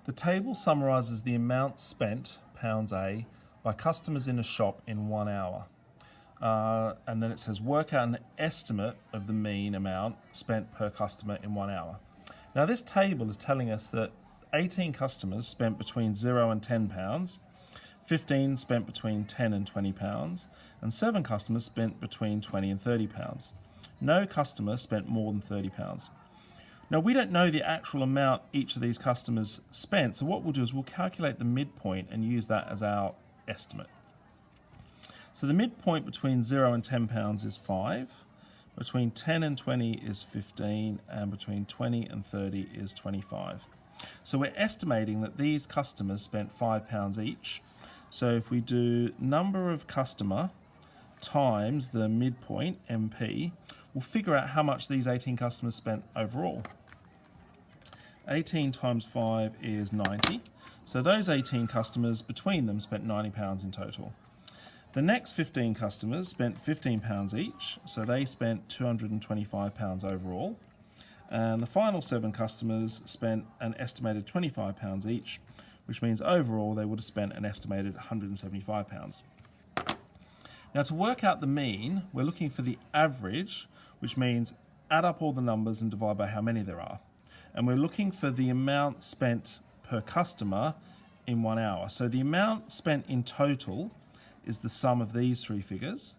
The table summarises the amount spent, pounds A, by customers in a shop in 1 hour. And then it says work out an estimate of the mean amount spent per customer in 1 hour. Now this table is telling us that 18 customers spent between 0 and £10, 15 spent between £10 and £20, and 7 customers spent between £20 and £30. No customer spent more than £30. Now we don't know the actual amount each of these customers spent, so what we'll do is we'll calculate the midpoint and use that as our estimate. So the midpoint between 0 and £10 is 5, between 10 and 20 is 15, and between 20 and 30 is 25. So we're estimating that these customers spent £5 each. So if we do number of customer times the midpoint, MP, we'll figure out how much these 18 customers spent overall. 18 times 5 is 90. So those 18 customers between them spent £90 in total. The next 15 customers spent £15 each, so they spent £225 overall. And the final 7 customers spent an estimated £25 each, which means overall they would have spent an estimated £175. Now to work out the mean, we're looking for the average, which means add up all the numbers and divide by how many there are. And we're looking for the amount spent per customer in 1 hour. So the amount spent in total is the sum of these 3 figures,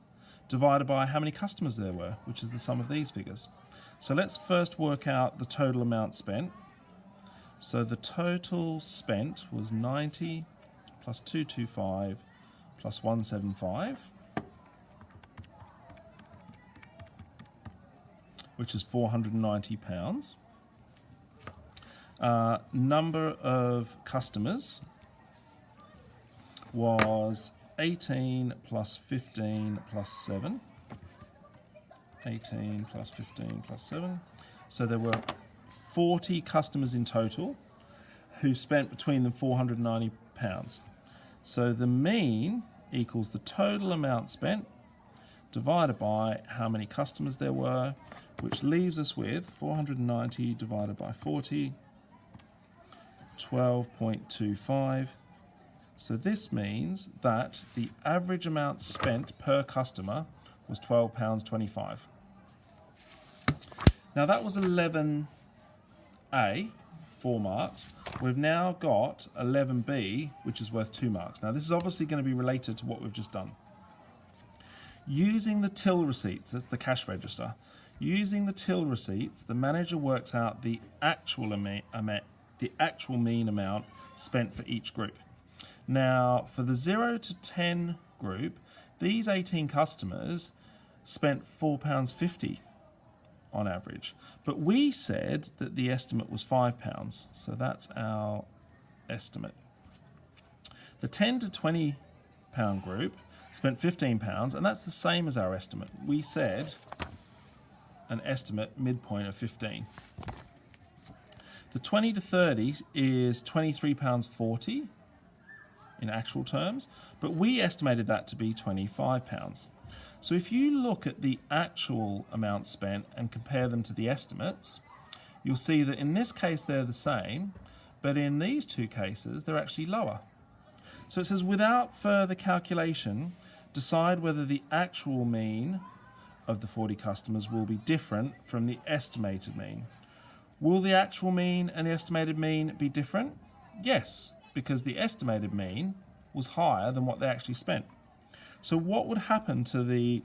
divided by how many customers there were, which is the sum of these figures. So let's first work out the total amount spent. So the total spent was 90 plus 225 plus 175, which is £490. Number of customers was 18 plus 15 plus 7. 18 plus 15 plus 7. So there were 40 customers in total who spent between them £490. So the mean equals the total amount spent divided by how many customers there were, which leaves us with 490 divided by 40, 12.25. So this means that the average amount spent per customer was £12.25. Now that was 11A, 4 marks. We've now got 11B, which is worth 2 marks. Now this is obviously going to be related to what we've just done. Using the till receipts, that's the cash register, using the till receipts, the manager works out the actual mean amount spent for each group. Now, for the 0 to 10 group, these 18 customers spent £4.50 on average. But we said that the estimate was £5, so that's our estimate. The 10 to 20 pound group spent £15, and that's the same as our estimate. We said an estimate midpoint of 15. The 20 to 30 is £23.40 in actual terms, but we estimated that to be £25. So if you look at the actual amount spent and compare them to the estimates, you'll see that in this case they're the same, but in these 2 cases they're actually lower. So it says, without further calculation, decide whether the actual mean of the 40 customers will be different from the estimated mean. Will the actual mean and the estimated mean be different? Yes, because the estimated mean was higher than what they actually spent. So what would happen to the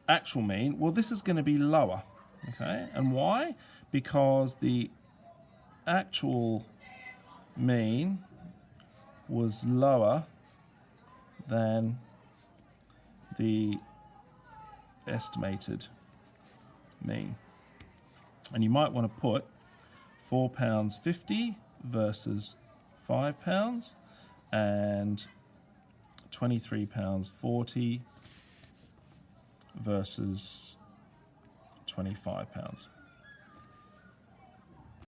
actual mean? Well, this is going to be lower, okay? And why? Because the actual mean was lower than the estimated mean. And you might want to put £4.50 versus £5 and £23.40 versus £25.